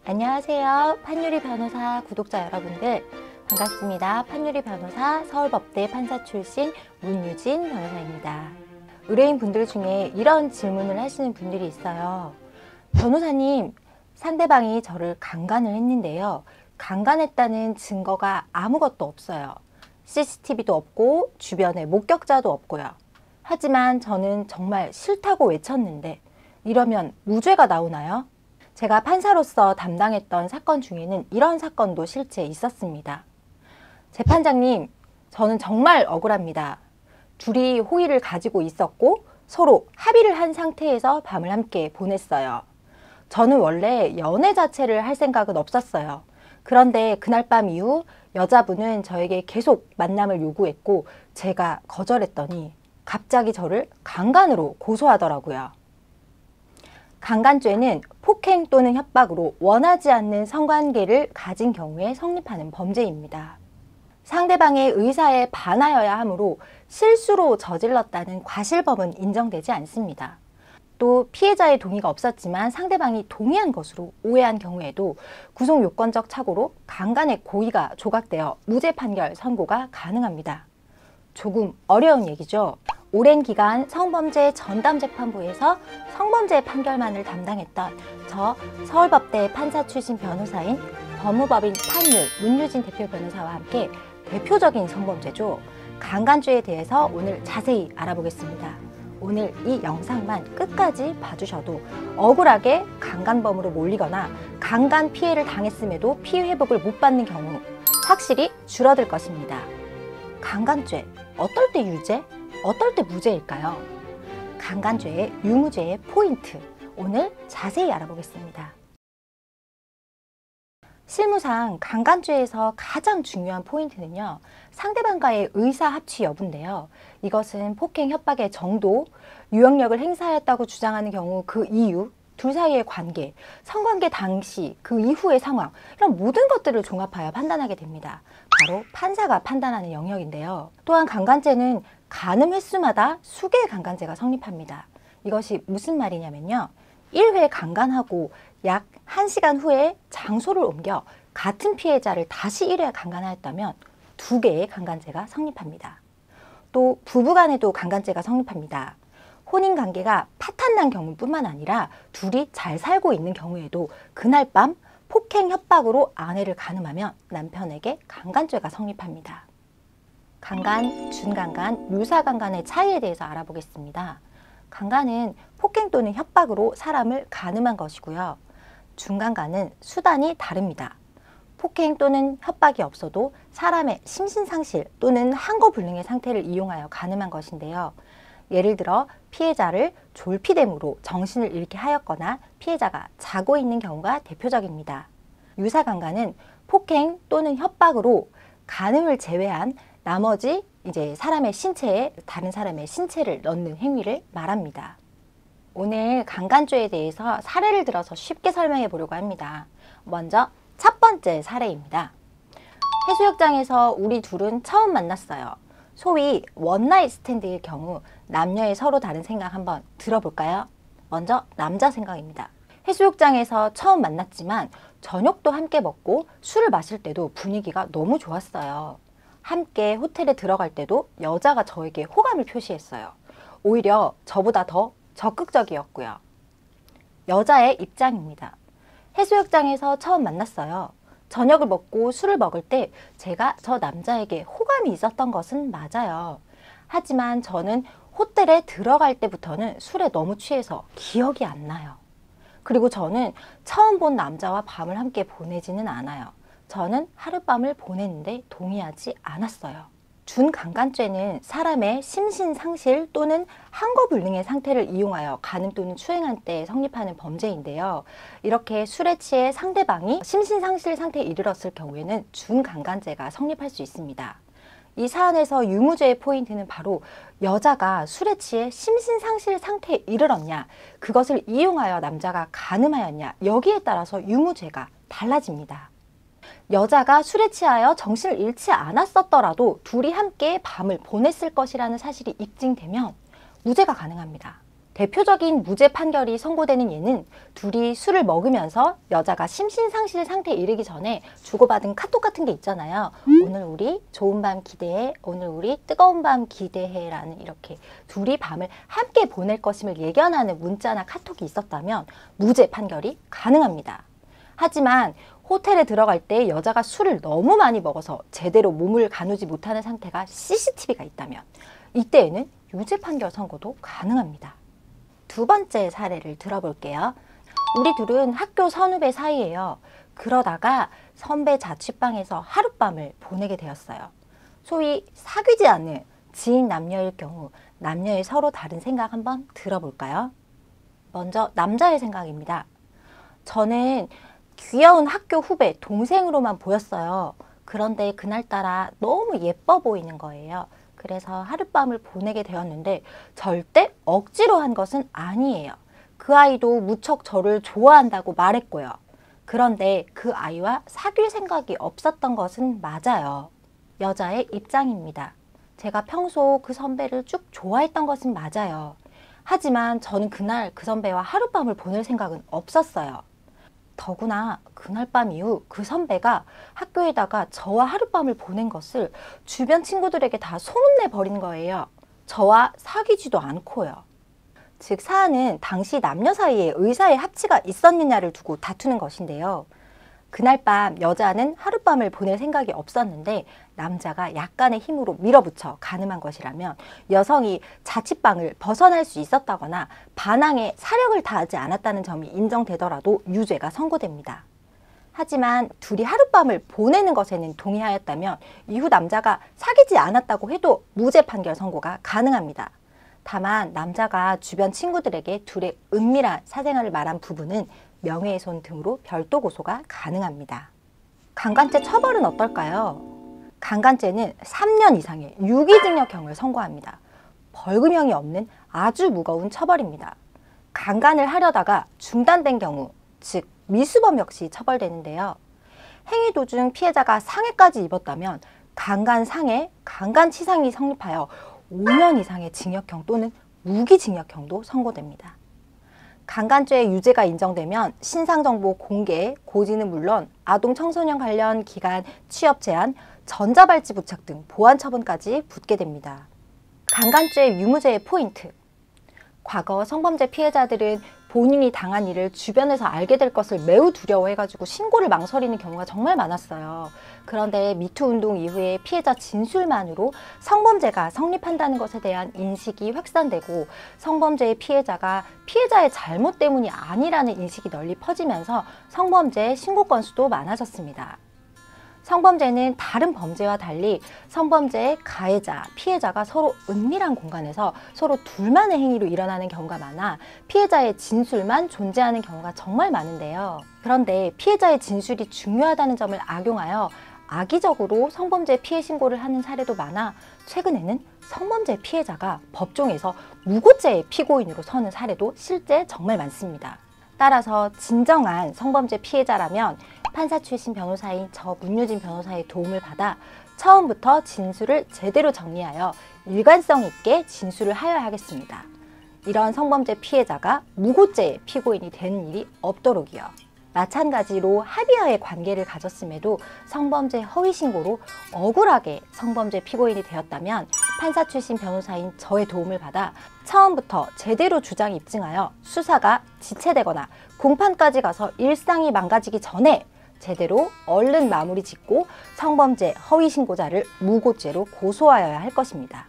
안녕하세요. 판유리 변호사 구독자 여러분들 반갑습니다. 판유리 변호사 서울법대 판사 출신 문유진 변호사입니다. 의뢰인 분들 중에 이런 질문을 하시는 분들이 있어요. 변호사님, 상대방이 저를 강간을 했는데요. 강간했다는 증거가 아무것도 없어요. CCTV도 없고 주변에 목격자도 없고요. 하지만 저는 정말 싫다고 외쳤는데 이러면 무죄가 나오나요? 제가 판사로서 담당했던 사건 중에는 이런 사건도 실제 있었습니다. 재판장님, 저는 정말 억울합니다. 둘이 호의를 가지고 있었고 서로 합의를 한 상태에서 밤을 함께 보냈어요. 저는 원래 연애 자체를 할 생각은 없었어요. 그런데 그날 밤 이후 여자분은 저에게 계속 만남을 요구했고 제가 거절했더니 갑자기 저를 강간으로 고소하더라고요. 강간죄는 폭행 또는 협박으로 원하지 않는 성관계를 가진 경우에 성립하는 범죄입니다. 상대방의 의사에 반하여야 하므로 실수로 저질렀다는 과실범은 인정되지 않습니다. 또 피해자의 동의가 없었지만 상대방이 동의한 것으로 오해한 경우에도 구속요건적 착오로 강간의 고의가 조각되어 무죄 판결 선고가 가능합니다. 조금 어려운 얘기죠. 오랜 기간 성범죄 전담재판부에서 성범죄 판결만을 담당했던 저 서울법대 판사 출신 변호사인 법무법인 판율 문유진 대표 변호사와 함께 대표적인 성범죄죠. 강간죄에 대해서 오늘 자세히 알아보겠습니다. 오늘 이 영상만 끝까지 봐주셔도 억울하게 강간범으로 몰리거나 강간 피해를 당했음에도 피해 회복을 못 받는 경우 확실히 줄어들 것입니다. 강간죄, 어떨 때 유죄? 어떨 때 무죄일까요? 강간죄의 유무죄의 포인트, 오늘 자세히 알아보겠습니다. 실무상 강간죄에서 가장 중요한 포인트는요, 상대방과의 의사합치 여부인데요. 이것은 폭행, 협박의 정도, 유형력을 행사했다고 주장하는 경우 그 이유, 둘 사이의 관계, 성관계 당시, 그 이후의 상황, 이런 모든 것들을 종합하여 판단하게 됩니다. 바로 판사가 판단하는 영역인데요. 또한 강간죄는 간음 횟수마다 수개의 강간죄가 성립합니다. 이것이 무슨 말이냐면요. 1회 강간하고 약 1시간 후에 장소를 옮겨 같은 피해자를 다시 1회 강간하였다면 2개의 강간죄가 성립합니다. 또 부부간에도 강간죄가 성립합니다. 혼인관계가 파탄난 경우뿐만 아니라 둘이 잘 살고 있는 경우에도 그날 밤 폭행 협박으로 아내를 간음하면 남편에게 강간죄가 성립합니다. 강간, 준강간, 유사강간의 차이에 대해서 알아보겠습니다. 강간은 폭행 또는 협박으로 사람을 간음한 것이고요. 준강간은 수단이 다릅니다. 폭행 또는 협박이 없어도 사람의 심신상실 또는 항거불능의 상태를 이용하여 간음한 것인데요. 예를 들어 피해자를 졸피뎀으로 정신을 잃게 하였거나 피해자가 자고 있는 경우가 대표적입니다. 유사강간은 폭행 또는 협박으로 간음을 제외한 나머지 사람의 신체에 다른 사람의 신체를 넣는 행위를 말합니다. 오늘 강간죄에 대해서 사례를 들어서 쉽게 설명해 보려고 합니다. 먼저 첫 번째 사례입니다. 해수욕장에서 우리 둘은 처음 만났어요. 소위 원나잇 스탠드일 경우 남녀의 서로 다른 생각 한번 들어볼까요? 먼저 남자 생각입니다. 해수욕장에서 처음 만났지만 저녁도 함께 먹고 술을 마실 때도 분위기가 너무 좋았어요. 함께 호텔에 들어갈 때도 여자가 저에게 호감을 표시했어요. 오히려 저보다 더 적극적이었고요. 여자의 입장입니다. 해수욕장에서 처음 만났어요. 저녁을 먹고 술을 먹을 때 제가 저 남자에게 호감이 있었던 것은 맞아요. 하지만 저는 호텔에 들어갈 때부터는 술에 너무 취해서 기억이 안 나요. 그리고 저는 처음 본 남자와 밤을 함께 보내지는 않아요. 저는 하룻밤을 보냈는데 동의하지 않았어요. 준강간죄는 사람의 심신상실 또는 항거불능의 상태를 이용하여 간음 또는 추행한 때 성립하는 범죄인데요. 이렇게 술에 취해 상대방이 심신상실 상태에 이르렀을 경우에는 준강간죄가 성립할 수 있습니다. 이 사안에서 유무죄의 포인트는 바로 여자가 술에 취해 심신상실 상태에 이르렀냐, 그것을 이용하여 남자가 간음하였냐, 여기에 따라서 유무죄가 달라집니다. 여자가 술에 취하여 정신을 잃지 않았었더라도 둘이 함께 밤을 보냈을 것이라는 사실이 입증되면 무죄가 가능합니다. 대표적인 무죄 판결이 선고되는 예는 둘이 술을 먹으면서 여자가 심신상실 상태에 이르기 전에 주고받은 카톡 같은 게 있잖아요. 오늘 우리 좋은 밤 기대해, 오늘 우리 뜨거운 밤 기대해 라는 이렇게 둘이 밤을 함께 보낼 것임을 예견하는 문자나 카톡이 있었다면 무죄 판결이 가능합니다. 하지만 호텔에 들어갈 때 여자가 술을 너무 많이 먹어서 제대로 몸을 가누지 못하는 상태가 CCTV가 있다면 이때에는 유죄 판결 선고도 가능합니다. 두 번째 사례를 들어볼게요. 우리 둘은 학교 선후배 사이예요. 그러다가 선배 자취방에서 하룻밤을 보내게 되었어요. 소위 사귀지 않는 지인 남녀일 경우 남녀의 서로 다른 생각 한번 들어볼까요? 먼저 남자의 생각입니다. 저는 귀여운 학교 후배 동생으로만 보였어요. 그런데 그날따라 너무 예뻐 보이는 거예요. 그래서 하룻밤을 보내게 되었는데 절대 억지로 한 것은 아니에요. 그 아이도 무척 저를 좋아한다고 말했고요. 그런데 그 아이와 사귈 생각이 없었던 것은 맞아요. 여자의 입장입니다. 제가 평소 그 선배를 쭉 좋아했던 것은 맞아요. 하지만 저는 그날 그 선배와 하룻밤을 보낼 생각은 없었어요. 더구나 그날 밤 이후 그 선배가 학교에다가 저와 하룻밤을 보낸 것을 주변 친구들에게 다 소문내 버린 거예요. 저와 사귀지도 않고요. 즉 사안은 당시 남녀 사이에 의사의 합치가 있었느냐를 두고 다투는 것인데요. 그날 밤 여자는 하룻밤을 보낼 생각이 없었는데 남자가 약간의 힘으로 밀어붙여 가늠한 것이라면 여성이 자취방을 벗어날 수 있었다거나 반항에 사력을 다하지 않았다는 점이 인정되더라도 유죄가 선고됩니다. 하지만 둘이 하룻밤을 보내는 것에는 동의하였다면 이후 남자가 사귀지 않았다고 해도 무죄 판결 선고가 가능합니다. 다만 남자가 주변 친구들에게 둘의 은밀한 사생활을 말한 부분은 명예훼손 등으로 별도 고소가 가능합니다. 강간죄 처벌은 어떨까요? 강간죄는 3년 이상의 유기징역형을 선고합니다. 벌금형이 없는 아주 무거운 처벌입니다. 강간을 하려다가 중단된 경우, 즉 미수범 역시 처벌되는데요. 행위 도중 피해자가 상해까지 입었다면 강간상해, 강간치상이 성립하여 5년 이상의 징역형 또는 무기징역형도 선고됩니다. 강간죄의 유죄가 인정되면 신상정보 공개, 고지는 물론 아동 청소년 관련 기간 취업 제한, 전자발찌 부착 등 보안 처분까지 붙게 됩니다. 강간죄 유무죄의 포인트. 과거 성범죄 피해자들은 본인이 당한 일을 주변에서 알게 될 것을 매우 두려워해가지고 신고를 망설이는 경우가 정말 많았어요. 그런데 미투 운동 이후에 피해자 진술만으로 성범죄가 성립한다는 것에 대한 인식이 확산되고 성범죄의 피해자가 피해자의 잘못 때문이 아니라는 인식이 널리 퍼지면서 성범죄 신고 건수도 많아졌습니다. 성범죄는 다른 범죄와 달리 성범죄의 가해자, 피해자가 서로 은밀한 공간에서 서로 둘만의 행위로 일어나는 경우가 많아 피해자의 진술만 존재하는 경우가 정말 많은데요. 그런데 피해자의 진술이 중요하다는 점을 악용하여 악의적으로 성범죄 피해 신고를 하는 사례도 많아 최근에는 성범죄 피해자가 법정에서 무고죄의 피고인으로 서는 사례도 실제 정말 많습니다. 따라서 진정한 성범죄 피해자라면 판사 출신 변호사인 저 문유진 변호사의 도움을 받아 처음부터 진술을 제대로 정리하여 일관성 있게 진술을 하여야 하겠습니다. 이런 성범죄 피해자가 무고죄의 피고인이 되는 일이 없도록이요. 마찬가지로 합의하에 관계를 가졌음에도 성범죄 허위신고로 억울하게 성범죄 피고인이 되었다면 판사 출신 변호사인 저의 도움을 받아 처음부터 제대로 주장 입증하여 수사가 지체되거나 공판까지 가서 일상이 망가지기 전에 제대로 얼른 마무리 짓고 성범죄 허위신고자를 무고죄로 고소하여야 할 것입니다.